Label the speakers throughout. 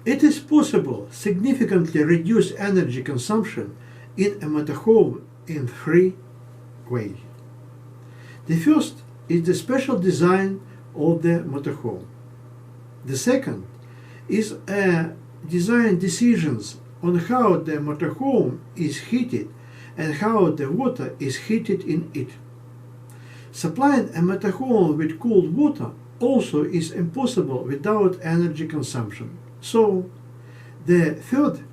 Speaker 1: It is possible to significantly reduce energy consumption in a motorhome in three ways. The first is the special design of the motorhome. The second is design decisions on how the motorhome is heated and how the water is heated in it. Supplying a motorhome with cold water also is impossible without energy consumption. So, the third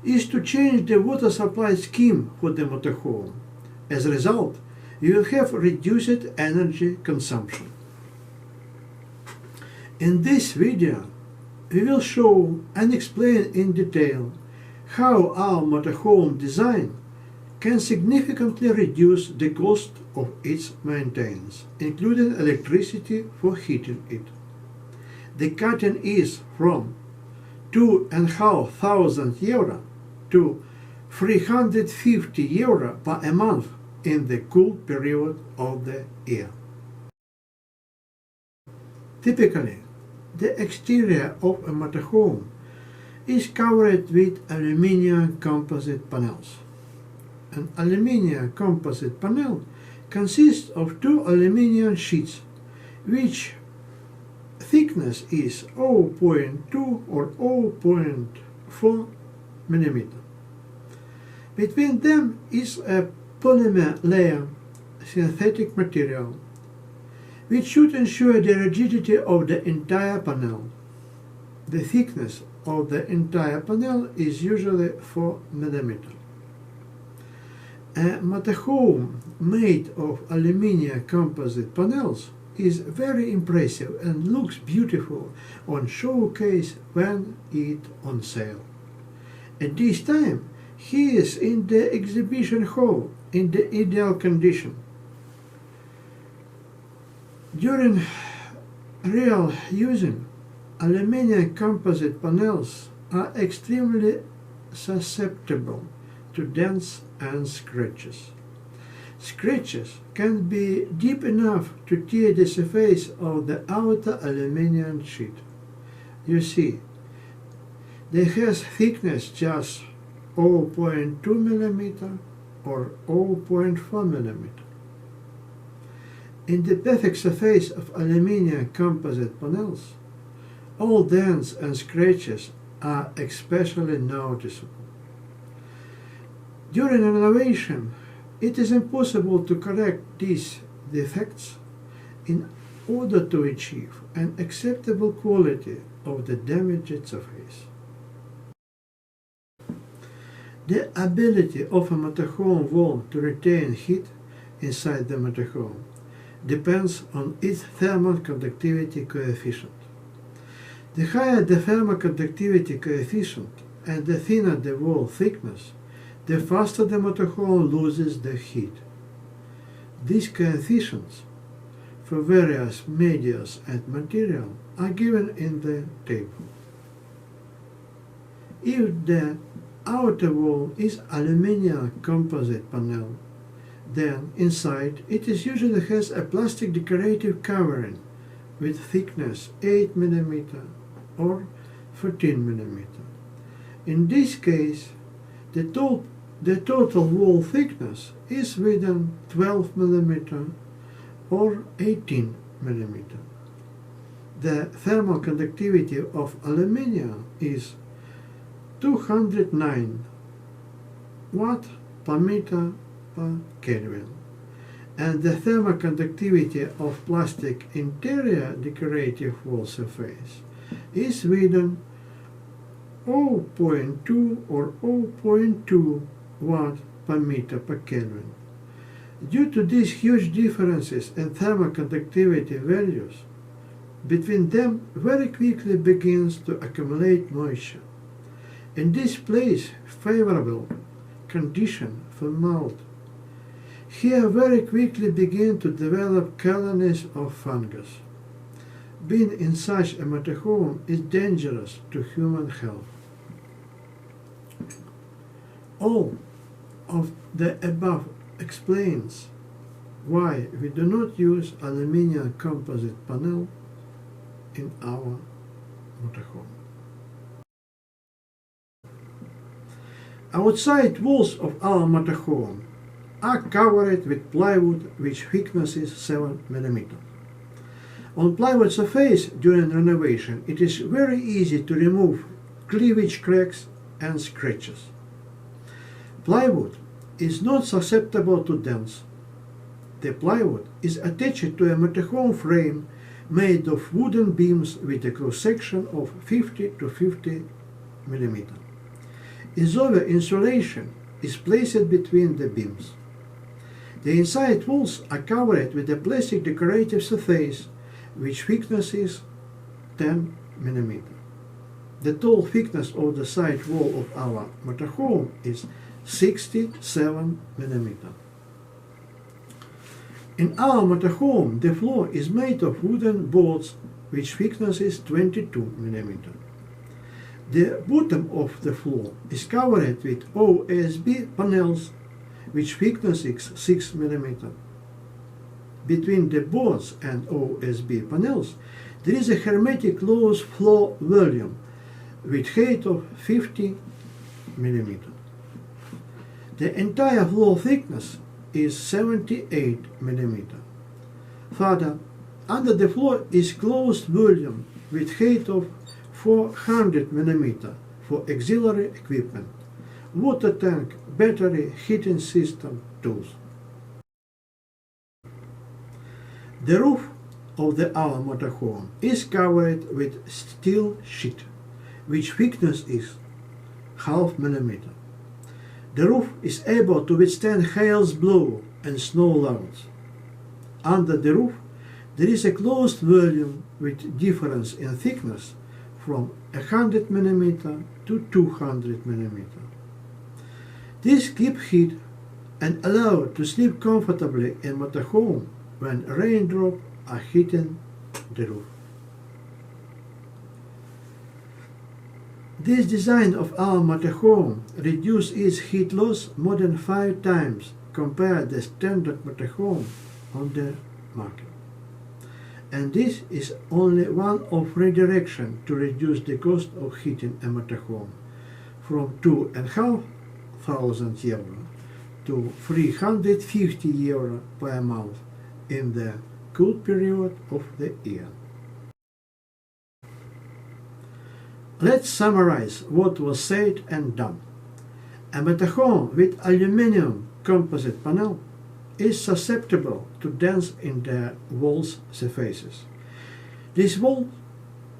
Speaker 1: is to change the water supply scheme for the motorhome. As a result, you will have reduced energy consumption. In this video, we will show and explain in detail how our motorhome design can significantly reduce the cost of its maintenance, including electricity for heating it. The cutting is from €2,500 to €350 per a month in the cool period of the year. Typically, the exterior of a motorhome is covered with aluminium composite panels. An aluminium composite panel consists of two aluminium sheets, which thickness is 0.2 or 0.4 mm. Between them is a polymer layer, synthetic material, which should ensure the rigidity of the entire panel. The thickness of the entire panel is usually 4 mm. A motorhome made of aluminium composite panels is very impressive and looks beautiful on showcase when it on sale. At this time, he is in the exhibition hall in the ideal condition. During real using, aluminium composite panels are extremely susceptible to dents and scratches. Scratches can be deep enough to tear the surface of the outer aluminium sheet. You see, they has thickness just 0.2 mm or 0.4 mm. In the perfect surface of aluminium composite panels, all dents and scratches are especially noticeable. During renovation, it is impossible to correct these defects in order to achieve an acceptable quality of the damaged surface. The ability of a motorhome wall to retain heat inside the motorhome depends on its thermal conductivity coefficient. The higher the thermal conductivity coefficient and the thinner the wall thickness, the faster the motorhome loses the heat. These coefficients for various medias and material are given in the table. If the outer wall is aluminium composite panel, then inside it usually has a plastic decorative covering with thickness 8 mm or 14 mm. In this case, the total wall thickness is within 12 mm or 18 mm. The thermal conductivity of aluminium is 209 watt per meter per Kelvin, and the thermal conductivity of plastic interior decorative wall surface is within 0.2 or 0.2 watt per meter per Kelvin. Due to these huge differences in thermal conductivity values, between them very quickly begins to accumulate moisture. In this place favorable condition for mold. Here very quickly begin to develop colonies of fungus. Being in such a motorhome is dangerous to human health. All of the above explains why we do not use aluminium composite panel in our motorhome. Outside walls of our motorhome are covered with plywood which thickness is 7 mm. On plywood surface during renovation, it is very easy to remove cleavage cracks and scratches. Plywood is not susceptible to dents. The plywood is attached to a motorhome frame made of wooden beams with a cross-section of 50 to 50 mm. Isover insulation is placed between the beams. The inside walls are covered with a plastic decorative surface which thickness is 10 mm. The total thickness of the side wall of our motorhome is 67 mm. In our motorhome, the floor is made of wooden boards which thickness is 22 mm. The bottom of the floor is covered with OSB panels which thickness is 6 mm. Between the boards and OSB panels, there is a hermetic closed floor volume with height of 50 mm. The entire floor thickness is 78 mm. Further, under the floor is closed volume with height of 400 mm for auxiliary equipment, water tank, battery, heating system, tools. The roof of our motorhome is covered with steel sheet, which thickness is half millimeter. The roof is able to withstand hail's blow and snow levels. Under the roof, there is a closed volume with difference in thickness from 100 mm to 200 mm. This keep heat and allow to sleep comfortably in motorhome when raindrops are hitting the roof. This design of our motorhome reduces its heat loss more than 5 times compared to the standard motorhome on the market. And this is only one of three directions to reduce the cost of heating a motorhome from €2,500 to €350 per month in the cool period of the year. Let's summarize what was said and done. A motorhome with aluminum composite panel is susceptible to dents in the wall's surfaces. This wall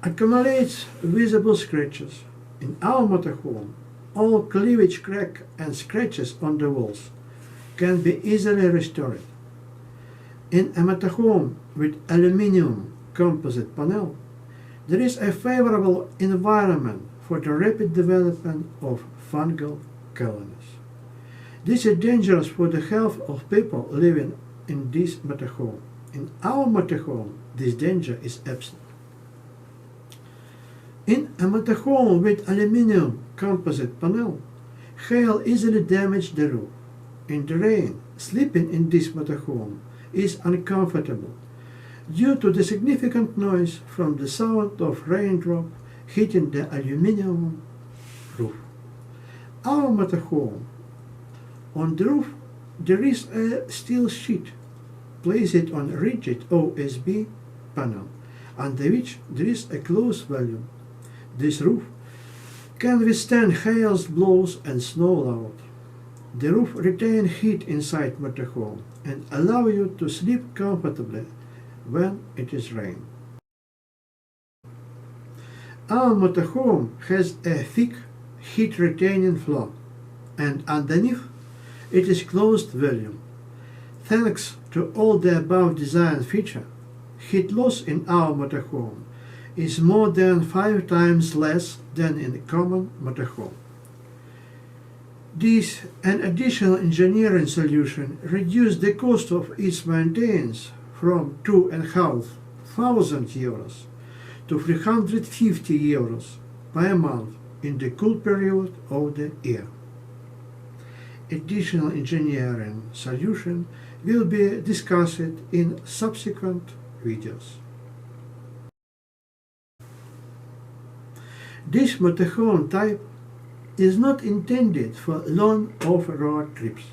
Speaker 1: accumulates visible scratches. In our motorhome, all cleavage crack and scratches on the walls can be easily restored. In a motorhome with aluminum composite panel, there is a favorable environment for the rapid development of fungal colonies. This is dangerous for the health of people living in this motorhome. In our motorhome, this danger is absent. In a motorhome with aluminum composite panel, hail easily damages the roof. In the rain, sleeping in this motorhome is uncomfortable due to the significant noise from the sound of raindrop hitting the aluminum roof. Our motorhome, on the roof there is a steel sheet placed on a rigid OSB panel, under which there is a closed volume. This roof can withstand hail's blows and snow levels. The roof retains heat inside motorhome and allow you to sleep comfortably when it is rain. Our motorhome has a thick heat-retaining floor, and underneath it is closed volume. Thanks to all the above design feature, heat loss in our motorhome is more than 5 times less than in a common motorhome. This and additional engineering solution reduce the cost of its maintenance from €2,500 to €350 per month in the cool period of the year. Additional engineering solution will be discussed in subsequent videos. This motorhome type is not intended for long off-road trips.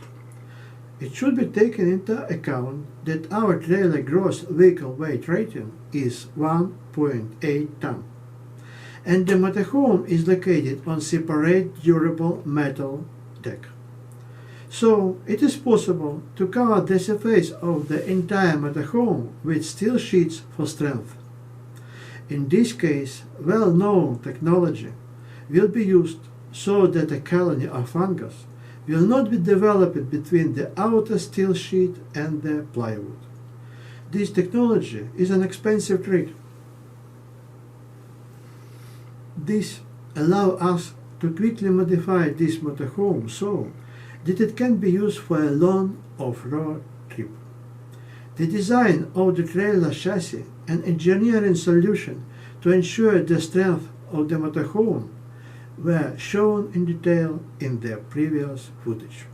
Speaker 1: It should be taken into account that our trailer gross vehicle weight rating is 1.8 ton, and the motorhome is located on separate durable metal deck. So it is possible to cover the surface of the entire motorhome with steel sheets for strength. In this case, well-known technology will be used so that a colony of fungus will not be developed between the outer steel sheet and the plywood. This technology is an expensive trick. This allows us to quickly modify this motorhome so that it can be used for a long off-road trip. The design of the trailer chassis and engineering solution to ensure the strength of the motorhome were shown in detail in the previous footage.